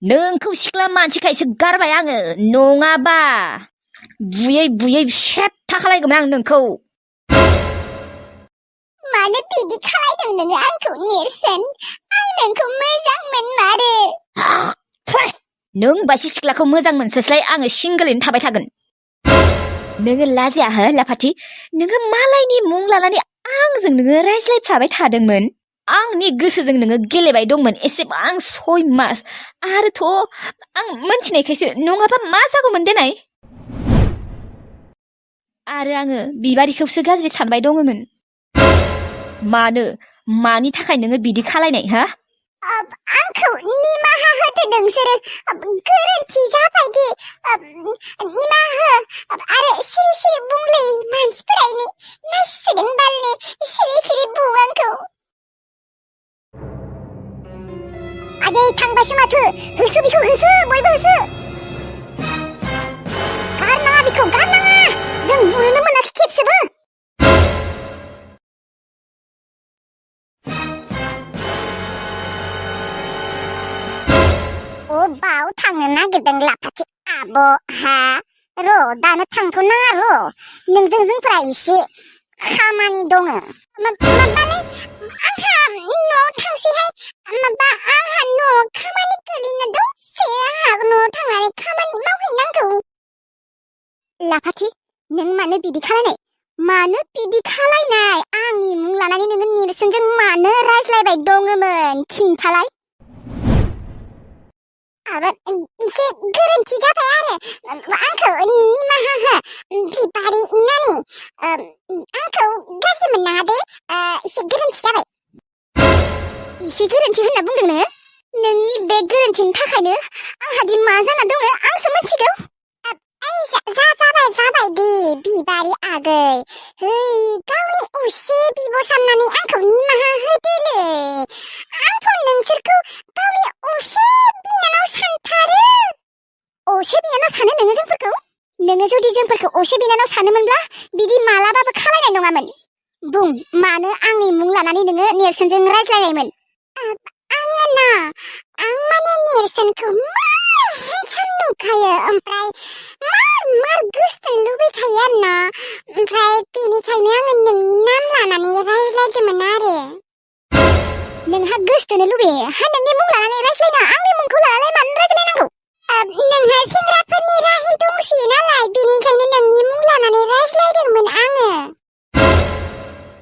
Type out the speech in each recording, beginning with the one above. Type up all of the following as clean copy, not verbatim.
नोंखौ सिख्ला मानसिखायसो गारबाय आङो नङाबा बुयै बुयै सेबथा खालायगौमोन आं नोंखौ। मानो बिदि खालायदों नोङो आंखौ नेरसोन? आं नोंखौ मोजां मोनमारो। नों बायदि सिख्लाखौ मोजां मोनस्लाय आङो सिंगोलैनो थाबाय थागोन। नोङो लाजिया हो लाफाथि? नोङो मालायनि मुं लानानै आंजों नोङो रायज्लायफ्लाबाय थादोंमोन। आंनि गोसोजों नोङो गेलेबाय दंमोन एसेबां 6 मास। आरोथ' आं मोनथिनायखायसो, नङाबा मा जागौमोन देनाय? आरो आङो बिबारिखौसो गाज्रि सानबाय दङमोन। मानि थाखाय नोङो बिदि खालायनाय हा? आंखौ निमाहा होदो नोंसोरो। गोरोन्थि जाबाय दे। निमाहा हो। आरो सिरि सिरि बुंलै मानसिफोरा नायसोदों बालनि सिरि सिरि बुं आंखौ। आदै थांबायसो माथो। होसो बिखौ होसो, बयबो होसो। गारनाङा बिखौ गारनाङा। जों बुनोनो मोनाखै खेबसेबो। बाव थांनो नागिरदों लाफाथि आब' हा? र' दानो थांथ'नाङा र'। नोंजों जोंफोरा एसे खामानि दङ। माबालै आंहा न'आव थांसैहाय। आंहा न'आव खामानि गोलैना दंसे। आंहा न'आव थांनानै खामानि मावहैनांगौ। लाफाथि नों मानो बिदि खालायनाय? मानो बिदि खालायनाय? आंनि मुं लानानै नोङो नेरसोनजों मानो रायज्लायबाय दङमोन खिन्थालाय? एसे गोरोन्थि जाबाय आरो। आंखौ निमाहा हो बिबारि नानि। आंखौ गाज्रि मोननाङा दे। एसे गोरोन्थि जाबाय। एसे गोरोन्थि होनना बुंदों नोङो? नोंनि बे गोरोन्थिनि थाखायनो आंहादि मा जाना दङ आंसो मिथिगौ। जाबाय दे बिबारि आगै। गावनि असे बिब' साननानै आंखौ निमाहा होदोलै। आंथ' नोंसोरखौ गावनि असे बिनानाव सानथारो। असे बिनानाव सानो नोङो जोंफोरखौ? नोङो जुदि जोंफोरखौ असे बिनानाव सानोमोनब्ला बिदि मालाबाबो खालायनाय नङामोन। बुं, मानो आंनि मुं लानानै नोङो नेरसोनजों रायज्लायनायमोन? आङो ना, आं माने नेरसोनखौ मार हेन्डसाम नुखायो। ओमफ्राय मार गोसोथोनो लुबैखायो आरोना। ओमफ्राय बेनिखायनो आङो नोंनि नाम लानानै रायज्लायदोंमोन आरो। नोंहा गोसोथोनो लुबैयो? नोंनि मुं लानानै रायज्लायना आंनि मुंखौ लानानै मानो रायज्लायनांगौ? नोंहा सेंग्राफोरनि राहि दंसै नालाय, बेनिखायनो नोंनि मुं लानानै रायज्लायदोंमोन आङो।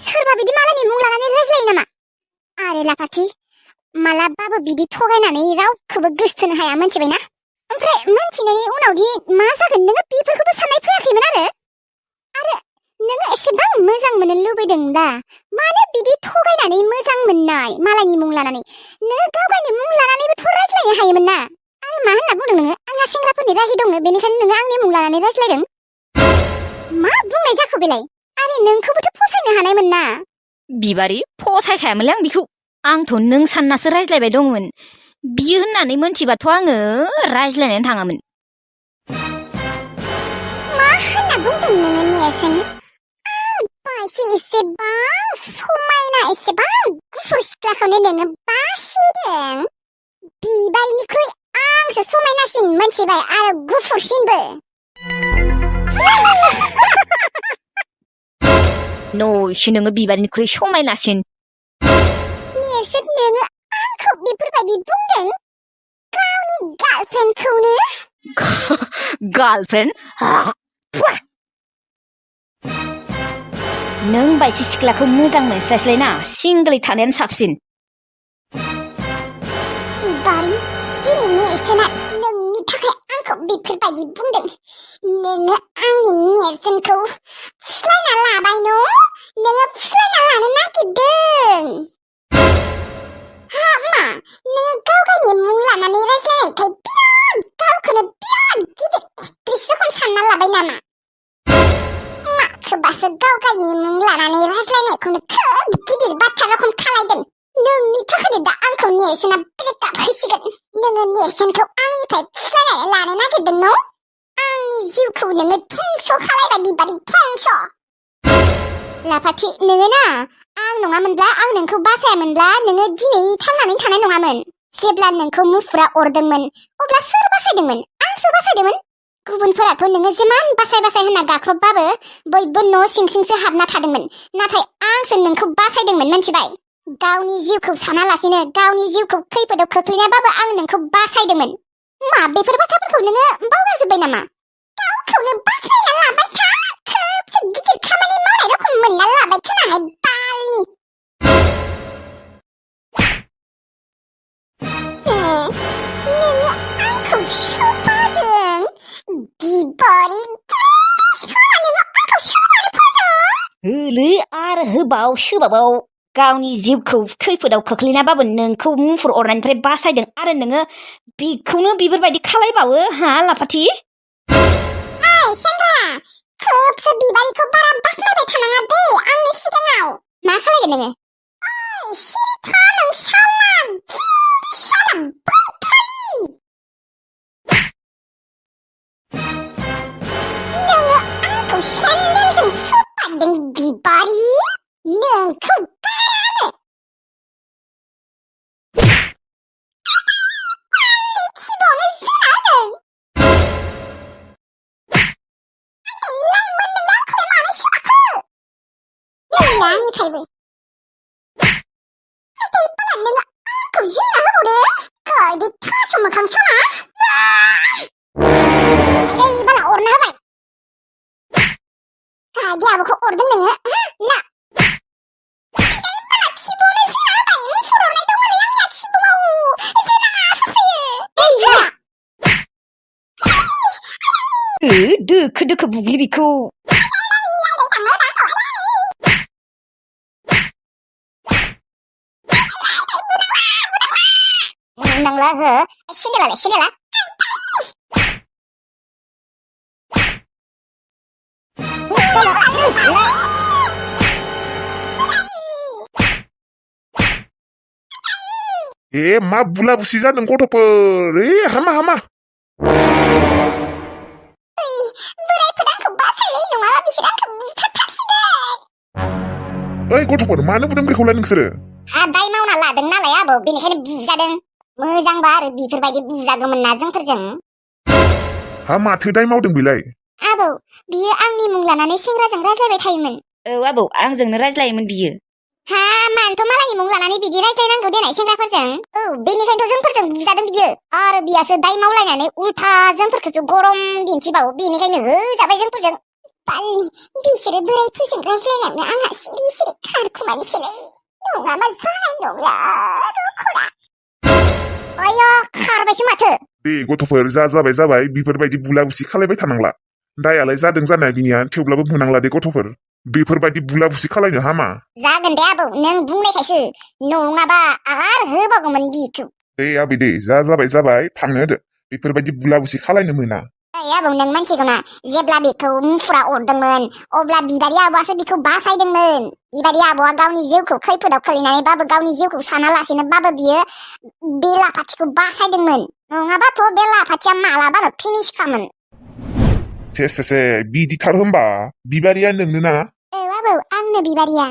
सोरबा बिदि मालायनि मुं लानानै रायज्लायो नामा? आरे लाफाथि, मालाबाबो बिदि थगायनानै रावखौबो गोसोथोनो हाया, मोनथिबायना? ओमफ्राय मोनथिनायनि उनावदि मा जागोन नोङो बेफोरखौबो साननाय फैयाखैमोन आरो नोङो एसेबां मोजां मोननो लुबैदों दा मानो बिदि थगायनानै मोजां मोननाय मालायनि मुं लानानै? नोङो गावगायनि मुं लानानैबोथ' रायज्लायनो हायोमोन ना? आरो मा होनना बुंदों नोङो? आंहा सेंग्राफोरनि राहि दङ, बेनिखायनो नोङो आंनि मुं लानानै रायज्लायदों। मा बुंनाय जाखो बेलाय? आरे नोंखौबोथ' फसायनो हानायमोन ना? बिबारि, फसायखायामोनलै आं बिखौ। आंथ' नों साननासो रायज्लायबाय दंमोन। बियो होननानै मोनथिबाथ' आङो रायज्लायनानै थाङामोन। मा होनना बुंदों नोङो नेरसोन? एसेबां समायना, एसेबां गुफुर सिख्लाखौनो नोङो बासिदों? बिबारिनिख्रुइ आंसो समायनासिन, मोनथिबाय? आरो गुफुरसिनबो। नयसो नोङो बिबारिनिख्रुइ समायनासिन। नेरसोन, नोङो आंखौ बेफोरबायदि बुंदों? गावनि गार्लफ्रेन्डखौनो? गार्लफ्रेन्ड? नों बायदि सिख्लाखौ मोजां मोनस्लायस्लायना सिंगोलै थानायानो साबसिन। बिबारि, दिनै नेरसोना नोंनि थाखाय आंखौ बेफोरबायदि बुंदों। नोङो आंनि नेरसोनखौ फुस्लायना लाबाय न'? नोङो फुस्लायना लानो नागिरदों। मा? नोङो गावगायनि मुं लानानै रायज्लायनायखाय बिराद गावखौनो बिराद गिदिर एक्ट्रेस रखम सानना लाबाय नामा? माखौबासो गावगायनि मुं लानानै रायज्लायनायखौनो खोब गिदिर बाथ्रा रखम खालायदों। नोंनि थाखायनो दा आंखौ नेरसोना ब्रेकआप होसिगोन। नोङो नेरसोनखौ आंनिफ्राय फुस्लायनानै लानो नागिरदों न'? आंनि जिउखौ नोङो धंस' खालायबाय बिबारि, धंस'। लाफाथि, नोङो ना, आं नङामोनब्ला, आं नोंखौ बासायामोनब्ला नोङो दिनै थांनानै थानाय नङामोन। जेब्ला नोंखौ मुफुरा अरदोंमोन अब्ला सोर बासायदोंमोन? आंसो बासायदोंमोन। गुबुनफोराथ' नोङो जिमान बासाय होनना गाख्रबबाबो बयबो न' सिंसो हाबना थादोंमोन। नाथाय आंसो नोंखौ बासायदोंमोन, मिन्थिबाय? गावनि जिउखौ सानालासिनो गावनि जिउखौ खैफोदाव खोख्लैनाबाबो आं नोंखौ बासायदोंमोन। मा बेफोर बाथ्राफोरखौ नोङो बावगारजोब्बाय नामा? गावखौनो बाख्नायना लाबाय था। खोब गिदिर खामानि मावनाय रखम मोनना लाबाय खोनाहाय बालनि। नोङो आंखौ सोबादों? बिबारि गुन्दिसफोरा नोङो आंखौ सोबानो फैदों? होलै आरो होबाव सोबाबाव। गावनि जिउखौ खैफोदाव खोख्लैनाबाबो नोंखौ मुफुर अरनायनिफ्राय बासायदों आरो नोङो बेखौनो बेफोरबायदि खालायबावो हा लाफाथि? ओइ सेंग्रा, खोबसो बिबारिखौ बारा बाख्नायबाय थानाङा दे आंनि सिगाङाव। मा खालायगोन नोङो? ओइ सिरि था नों साला गुन्दी साला बैथालि। नोङो आंखौ सेन्देलजों सोबादों बिबारि? नोंखौ गारानो। आंनि खिबुआवनो जोना होदों। लाइमोन नोंलाय आंखौलाय मानो सोबाखो? गैला आंनिफ्रायबो। नोङो आंखौ जोना होबावदों? गायदो थास' मोखां साला। ओइ बाला अरना होबाय। गायदे आब'खौ अरदों नोङो? ना बाला खिबुआवनो जोना होबाय। मुफुर अरनाय दङलै आंनिया खिबुआव। जोनाङा सासेयो। दोखो दोखो बुग्लि बेखौ। बुंनांला हो। सिन्देलालाय सिन्देला? मा बुला बुसि जादों गथ'फोर? हामा हामा। बोरायफोर आंखौ बासायलै, नङाबा बिसोर आंखौ बुथारथारसिगोन। ओइ गथ'फोर, मानो बुदों बेखौलाय नोंसोरो? दाय मावना लादों नालाय आबौ, बेनिखायनो बुजादों। मोजांबा आरो बिफोरबायदि बुजागौमोन ना जोंफोरजों। हा माथो दाय मावदों बेलाय? आबौ, बियो आंनि मुं लानानै सेंग्राजों रायज्लायबाय थायोमोन। औ आबौ, आंजोंनो रायज्लायोमोन बियो। हा मानोथ' मालायनि मुं लानानै बिदि रायज्लायनांगौ देनाय सेंग्राफोरजों? औ बेनिखायनोथ' जोंफोरजों बुजादों बियो। आरो बियासो दाय मावलायनानै उल्था जोंफोरखौसो गरम दिन्थिबावो। बेनिखायनो होजाबाय जोंफोरजों। बिसोरो बोरायफोरजों रायज्लायनायावनो आंहा सिरि सिरि खारखुमानोसैलै। नङाबा जानाय नंला रखरा। आय' खारबायसो माथो। दे गथ'फोर, जाबाय बेफोरबायदि बुला बुसि खालायबाय थानांला। दायालाय जादों जानाया बिनिया, थेवब्लाबो बुंनांला दे गथ'फोर। बेफोरबायदि बुला बुसि खालायनो हामा। जागोन दे आबौ, नों बुंनायखायसो। नङाबा आरो होबावगौमोन बिखौ। दे आबै दे, जाबाय थांनो होदो। बेफोरबायदि बुला बुसि खालायनो मोना। ओइ आबौ, नों मिन्थिगौना जेब्ला बेखौ मुफुरा अरदोंमोन अब्ला बिबारि आबौआसो बिखौ बासायदोंमोन। बिबारि आबौआ गावनि जिउखौ खैफोदाव खोलैनानैबाबो गावनि जिउखौ सानालासिनोबाबो बियो बे लाफाथिखौ बासायदोंमोन। नङाबाथ' बे लाफाथिया मालाबानो फिनिश खामोन। से बिदिथार होमबा बिबारिया नोंनो ना? औ आबौ, आंनो बिबारिया।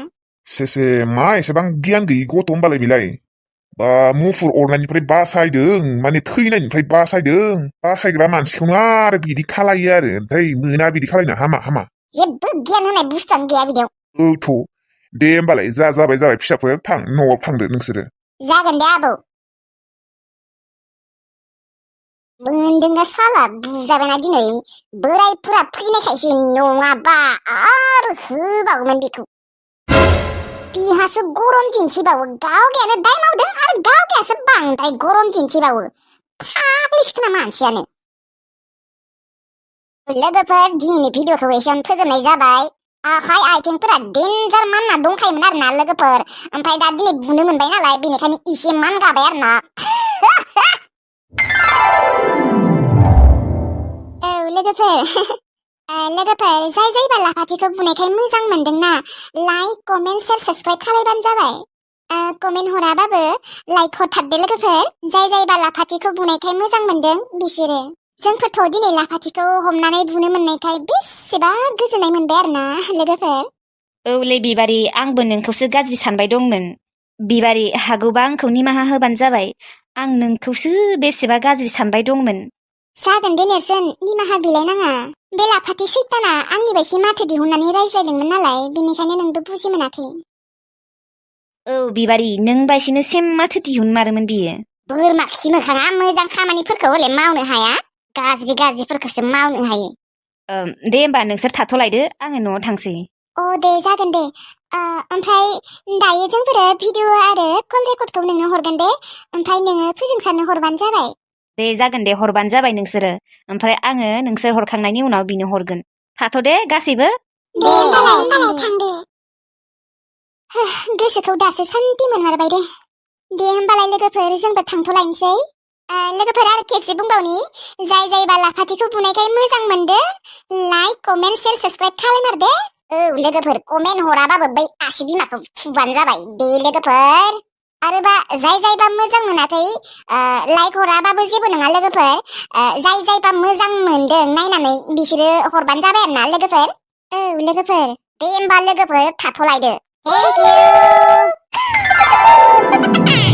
मा एसेबां गियान गैयि गथ' होमबालाय बेलाय। बा मुफुर अरनायनिफ्राय बासायदों, माने थैनायनिफ्राय बासायदों। बासायग्रा मानसिखौनो आरो बिदि खालायो आरो। ओमफ्राय मोना बिदि खालायनो, हामा। जेबो गियान होनाय बुस्थुआनो गैया बिदियाव। औथ' दे होमबालाय जाबाय फिसाफोर, थां न'आव थांदो नोंसोरो। जागोन दे आबौ। मोनदोंना साला बुजाबायना दिनै। बोरायफोरा फैनायखायसो, नङाबा आरो होबावगौमोन बेखौ। बिहासो गरम दिन्थिबावो। गावगायानो दाय मावदों आरो गावगायासो बांद्राय गरम दिन्थिबावो। फाग्लिसोना मानसियानो। लोगोफोर, दिनैनि भिडिअखौ एसेयावनो फोजोबनाय जाबाय। आखाइ आथिंफोरा डेन्जार मानना दंखायोमोन आरोना लोगोफोर। ओमफ्राय दा दिनै बुनो मोनबाय नालाय, बेनिखायनो एसे मान गाबाय आरोना। औ लोगोफोर, जाय लाफाथिखौ बुनायखाय मोजां मोनदोंना, लाइक कमेन्ट शेयार साबस्क्राइब खालायबानो जाबाय। कमेन्ट हराबाबो लाइक हरथारदो लोगोफोर। जाय लाफाथिखौ बुनायखाय मोजां मोनदों बिसोरो। जोंफोरथ' दिनै लाफाथिखौ हमनानै बुनो मोननायखाय बेसेबा गोजोननाय मोनबाय आरोना लोगोफोर। औलै बिबारि, आंबो नोंखौसो गाज्रि सानबाय दंमोन। बिबारि, हागौबा आंखौ निमाहा होबानो जाबाय। आं नोंखौसो बेसेबा गाज्रि सानबाय दंमोन। जागोन दे नेरसोन निमाहा बिलायनाङा बे लाफाथि सैताना आंनि बायसि माथो दिहुननानै रायज्लायदोंमोन नालाय बेनिखायनो नोंबो बुजि मोनाखै। औ बिबारि नों बायसिनो सेम माथो दिहुनमारोमोन बियो। बोरमा खि मोखाङा मोजां खामानिफोरखौ हले मावनो हाया गाज्रिफोरखौसो मावनो हायो। दे होमबा नोंसोर थाथ'लायदो आङो न'आव थांसै। अ दे जागोन दे ओमफ्राय दायो जोंफोरो भिडिअ आरो कल रेकर्डखौ नोंनो हरगोन दे ओमफ्राय नोङो फोजोंसारनो हरबानो जाबाय। दे जागोन दे हरबानो जाबाय नोंसोरो ओमफ्राय आङो नोंसोर हरखांनायनि उनाव बिनो हरगोन। थाथ' दे गासैबो। दे होमबालाय थांदो। गोसोखौ दासो सान्ति मोनमारबाय दे। दे होमबालाय लोगोफोर जोंबो थांथ'लायनोसै। लोगोफोर आरो खेबसे बुंबावनि जाय जायबा लाफाथिखौ बुनायखाय मोजां मोनदो लाइक कमेन्ट शेयार साबस्क्राइब खालाममार दे। औ लोगोफोर कमेन्ट हराबाबो बै आसि बिमाखौ फुबानो जाबाय दे लोगोफोर। आरोबा जाय जायबा मोजां मोनाखै लाइक हराबाबो जेबो नङा लोगोफोर जाय जायबा मोजां मोनदों नायनानै बिसोरो हरबानो जाबाय आरोना लोगोफोर। औ लोगोफोर दे होमबा लोगोफोर थाथ'लायदो। Thank you.